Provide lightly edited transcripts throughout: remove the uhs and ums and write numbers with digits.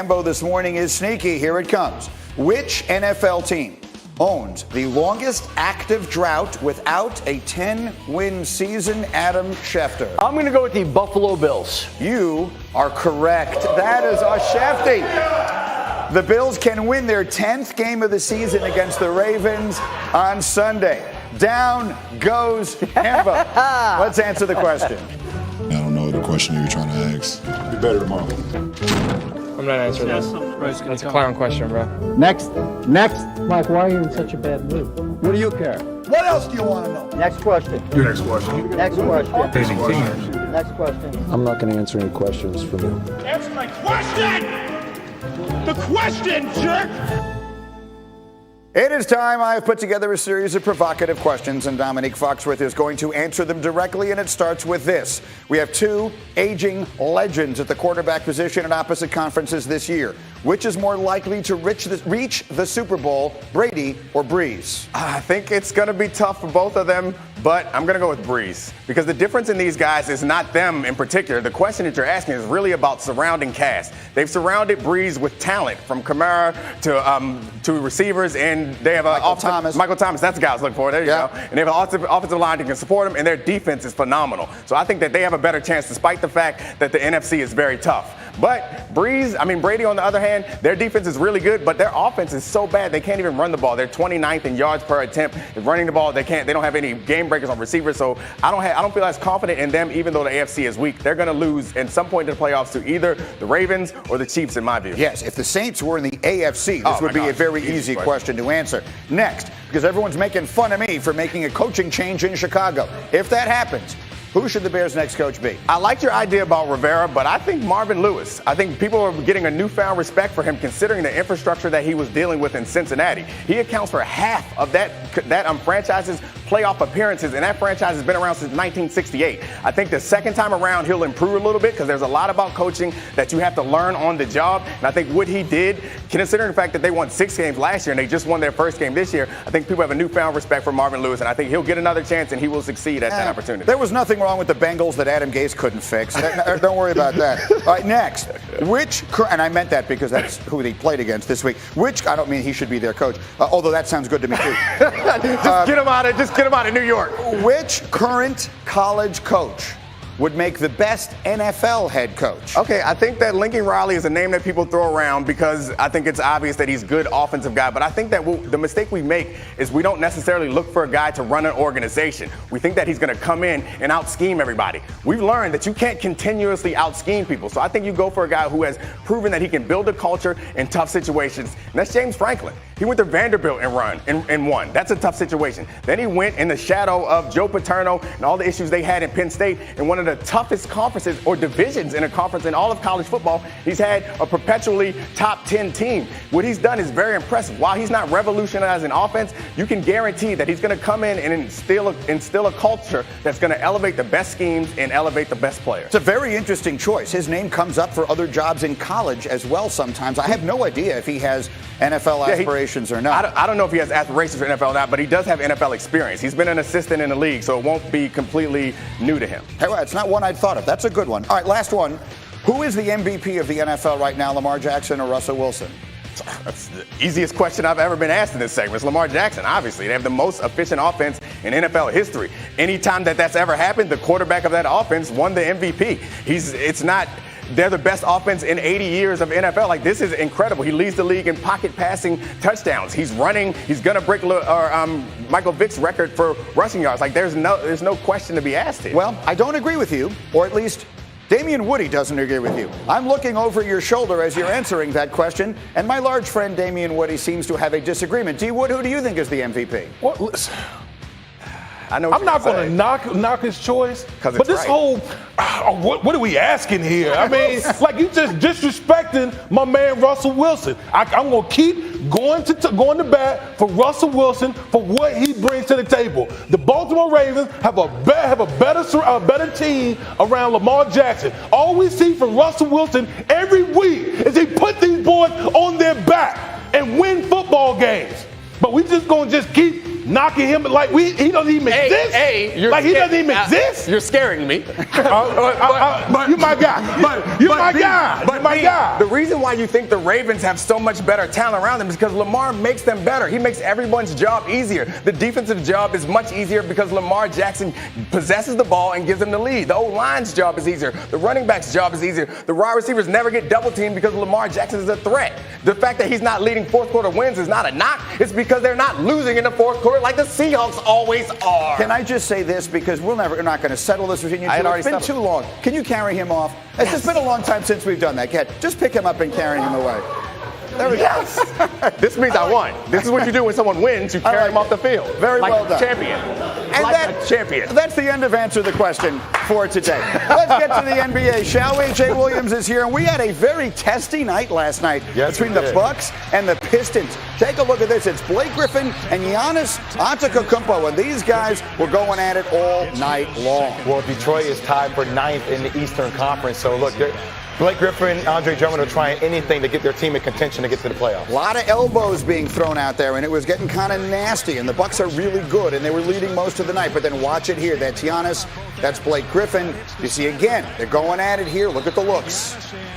Hembo this morning is sneaky. Here it comes. Which NFL team owns the longest active drought without a 10-win season? Adam Schefter. I'm going to go with the Buffalo Bills. You are correct. That is a Shefty. The Bills can win their 10th game of the season against the Ravens on Sunday. Down goes Hembo. Let's answer the question. I don't know the question you were trying to ask. Be better tomorrow. I'm not answering this. That's a clown question, bro. Next. Mike, why are you in such a bad mood? What do you care? What else do you want to know? Next question. Your next question. Next question. Next question. Next question. I'm not going to answer any questions from you. Answer my question! The question, jerk! It is time. I have put together a series of provocative questions, and Dominique Foxworth is going to answer them directly, and it starts with this. We have two aging legends at the quarterback position in opposite conferences this year. Which is more likely to reach the Super Bowl, Brady or Breeze? I think it's going to be tough for both of them, but I'm going to go with Breeze. Because the difference in these guys is not them in particular. The question that you're asking is really about surrounding cast. They've surrounded Breeze with talent, from Kamara to receivers, and they have Michael Thomas, that's the guy I was looking for. There you go. And they have an offensive line that can support them, and their defense is phenomenal. So I think that they have a better chance, despite the fact that the NFC is very tough. But Brady, on the other hand, their defense is really good, but their offense is so bad they can't even run the ball. They're 29th in yards per attempt. If running the ball, they don't have any game breakers on receivers. So I don't feel as confident in them, even though the AFC is weak. They're going to lose at some point in the playoffs to either the Ravens or the Chiefs, in my view. Yes, if the Saints were in the AFC, this would be a very easy question to answer. Next, because everyone's making fun of me for making a coaching change in Chicago. If that happens, who should the Bears' next coach be? I like your idea about Rivera, but I think Marvin Lewis. I think people are getting a newfound respect for him, considering the infrastructure that he was dealing with in Cincinnati. He accounts for half of that franchise's playoff appearances, and that franchise has been around since 1968. I think the second time around, he'll improve a little bit, because there's a lot about coaching that you have to learn on the job. And I think what he did, considering the fact that they won 6 games last year and they just won their first game this year, I think people have a newfound respect for Marvin Lewis, and I think he'll get another chance and he will succeed at that opportunity. There was nothing wrong with the Bengals that Adam Gase couldn't fix. Don't worry about that. All right, next. And I meant that because that's who they played against this week. I don't mean he should be their coach, although that sounds good to me too. Just get him out of New York. Which current college coach would make the best NFL head coach? Okay, I think that Lincoln Riley is a name that people throw around because I think it's obvious that he's a good offensive guy. But I think that the mistake we make is we don't necessarily look for a guy to run an organization. We think that he's going to come in and out-scheme everybody. We've learned that you can't continuously out-scheme people. So I think you go for a guy who has proven that he can build a culture in tough situations. And that's James Franklin. He went to Vanderbilt and won. That's a tough situation. Then he went in the shadow of Joe Paterno and all the issues they had in Penn State in one of the toughest conferences or divisions in a conference in all of college football. He's had a perpetually top 10 team. What he's done is very impressive. While he's not revolutionizing offense, you can guarantee that he's going to come in and instill a culture that's going to elevate the best schemes and elevate the best players. It's a very interesting choice. His name comes up for other jobs in college as well sometimes. I have no idea if he has NFL aspirations or not. I don't know if he has aspirations for NFL or not, but he does have NFL experience. He's been an assistant in the league, so it won't be completely new to him. Hey, well, it's not one I'd thought of. That's a good one. All right, last one. Who is the MVP of the NFL right now, Lamar Jackson or Russell Wilson? That's the easiest question I've ever been asked in this segment. It's Lamar Jackson, obviously. They have the most efficient offense in NFL history. Anytime that's ever happened, the quarterback of that offense won the MVP. They're the best offense in 80 years of NFL. Like, this is incredible. He leads the league in pocket passing touchdowns. He's running. He's going to break Michael Vick's record for rushing yards. Like, there's no question to be asked here. Well, I don't agree with you, or at least Damien Woody doesn't agree with you. I'm looking over your shoulder as you're answering that question, and my large friend Damien Woody seems to have a disagreement. D. Wood, who do you think is the MVP? Well, listen. I'm not going to knock his choice, but this whole what are we asking here? I mean, like, you just disrespecting my man Russell Wilson. I'm going to keep going to bat for Russell Wilson for what he brings to the table. The Baltimore Ravens have a better team around Lamar Jackson. All we see from Russell Wilson every week is he put these boys on their back and win football games. But we just going to keep knocking him like he doesn't even exist. He doesn't even exist. You're scaring me. You're my guy. You're my guy. my guy. The reason why you think the Ravens have so much better talent around them is because Lamar makes them better. He makes everyone's job easier. The defensive job is much easier because Lamar Jackson possesses the ball and gives them the lead. The O-line's job is easier. The running back's job is easier. The wide receivers never get double teamed because Lamar Jackson is a threat. The fact that he's not leading fourth quarter wins is not a knock. It's because they're not losing in the fourth quarter like the Seahawks always are. Can I just say this, because we're not going to settle this between you two. It's been too long. Can you carry him off? It's just been a long time since we've done that. Cat, just pick him up and carry him away. There we go. This means I won. This is what you do when someone wins. You carry them off the field. Very well done. Champion. And a champion. That's the end of Answer the Question for today. Let's get to the NBA, shall we? Jay Williams is here, and we had a very testy night last night between the Bucks and the Pistons. Take a look at this. It's Blake Griffin and Giannis Antetokounmpo, and these guys were going at it all night long. Well, Detroit is tied for 9th in the Eastern Conference, so look, Blake Griffin, Andre Drummond are trying anything to get their team in contention to get to the playoffs. A lot of elbows being thrown out there, and it was getting kind of nasty. And the Bucks are really good, and they were leading most of the night. But then watch it here. That's Giannis. That's Blake Griffin. You see again, they're going at it here. Look at the looks.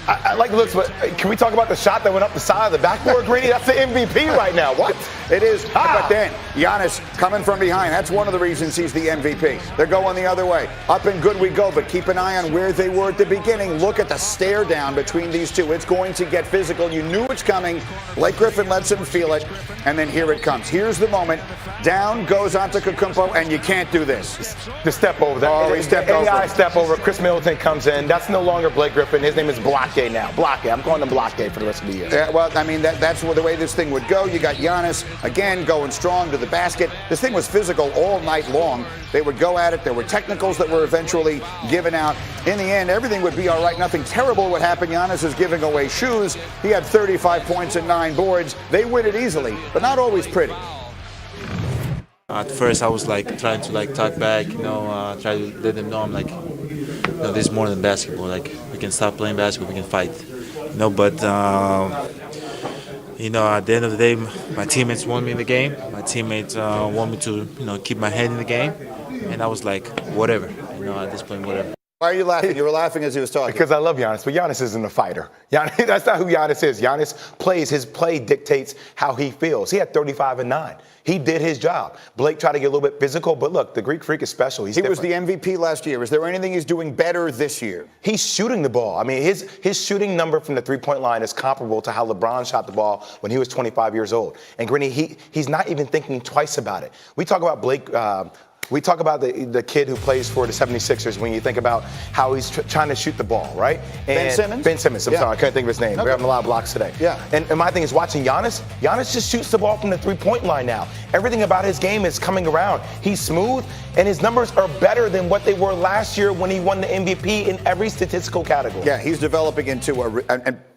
I like the looks, but can we talk about the shot that went up the side of the backboard, Greeny? That's the MVP right now. What? It is. But then Giannis coming from behind. That's one of the reasons he's the MVP. They're going the other way. Up and good we go, but keep an eye on where they were at the beginning. Look at the stare down between these two. It's going to get physical. You knew it's coming. Blake Griffin lets him feel it, and then here it comes. Here's the moment. Down goes Antetokounmpo, and you can't do this. The step over. He stepped over. AI step over. Chris Middleton comes in. That's no longer Blake Griffin. His name is Blockade now. Blockade. I'm calling him Blockade for the rest of the year. Yeah, well, I mean, that's the way this thing would go. You got Giannis, again, going strong to the basket. This thing was physical all night long. They would go at it. There were technicals that were eventually given out. In the end, everything would be all right. Nothing terrible would happen. Giannis is giving away shoes. He had 35 points and 9 boards. They win it easily, but not always pretty. At first, I was trying to talk back, try to let them know I'm this is more than basketball. We can stop playing basketball, we can fight, But at the end of the day, my teammates want me in the game. My teammates want me to, keep my head in the game, and I was like, whatever, at this point, whatever. Why are you laughing? You were laughing as he was talking. Because I love Giannis, but Giannis isn't a fighter. That's not who Giannis is. Giannis plays. His play dictates how he feels. He had 35 and 9. He did his job. Blake tried to get a little bit physical, but look, the Greek Freak is special. He was the MVP last year. Is there anything he's doing better this year? He's shooting the ball. I mean, his shooting number from the three-point line is comparable to how LeBron shot the ball when he was 25 years old. And Grinny, he's not even thinking twice about it. We talk about Blake. We talk about the kid who plays for the 76ers when you think about how he's trying to shoot the ball, right? And Ben Simmons? Ben Simmons. I'm sorry, I couldn't think of his name. Okay. We're having a lot of blocks today. Yeah. And my thing is watching Giannis. Giannis just shoots the ball from the three-point line now. Everything about his game is coming around. He's smooth, and his numbers are better than what they were last year when he won the MVP in every statistical category. Yeah, he's developing into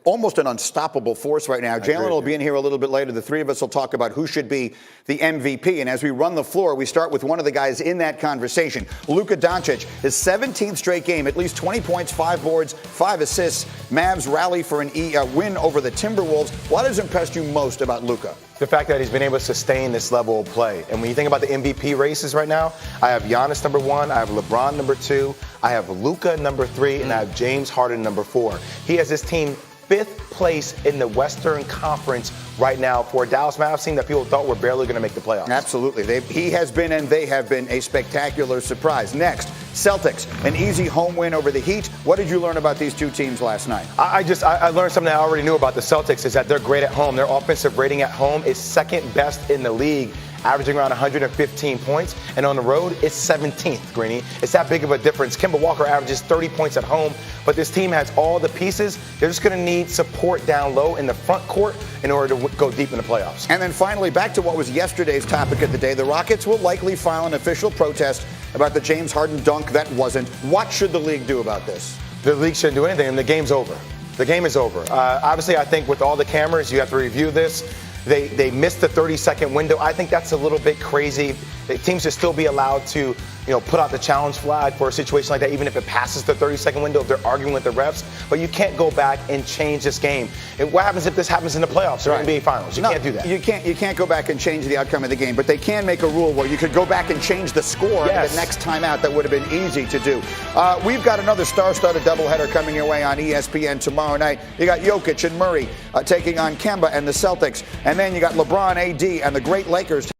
almost an unstoppable force right now. Jalen will be in here a little bit later. The three of us will talk about who should be the MVP. And as we run the floor, we start with one of the guys in that conversation. Luka Doncic, his 17th straight game, at least 20 points, 5 boards, 5 assists. Mavs rally for an win over the Timberwolves. What has impressed you most about Luka? The fact that he's been able to sustain this level of play. And when you think about the MVP races right now, I have Giannis number 1, I have LeBron number 2, I have Luka number 3, and I have James Harden number 4. He has this team 5th place in the Western Conference right now for a Dallas Mavs team that people thought were barely going to make the playoffs. Absolutely. He has been and they have been a spectacular surprise. Next, Celtics, an easy home win over the Heat. What did you learn about these two teams last night? I learned something I already knew about the Celtics is that they're great at home. Their offensive rating at home is 2nd best in the league, averaging around 115 points. And on the road, it's 17th, Greeny. It's that big of a difference. Kemba Walker averages 30 points at home, but this team has all the pieces. They're just going to need support down low in the front court in order to go deep in the playoffs. And then finally, back to what was yesterday's topic of the day. The Rockets will likely file an official protest about the James Harden dunk that wasn't. What should the league do about this? The league shouldn't do anything, and the game's over. The game is over. Obviously, I think with all the cameras, you have to review this. They missed the 30-second window. I think that's a little bit crazy. The teams should still be allowed to, put out the challenge flag for a situation like that, even if it passes the 30-second window, if they're arguing with the refs. But you can't go back and change this game. And what happens if this happens in the playoffs or NBA Finals? You can't do that. You can't go back and change the outcome of the game, but they can make a rule where you could go back and change the score the next time out. That would have been easy to do. We've got another star-studded doubleheader coming your way on ESPN tomorrow night. You got Jokic and Murray taking on Kemba and the Celtics, and then you got LeBron, AD, and the great Lakers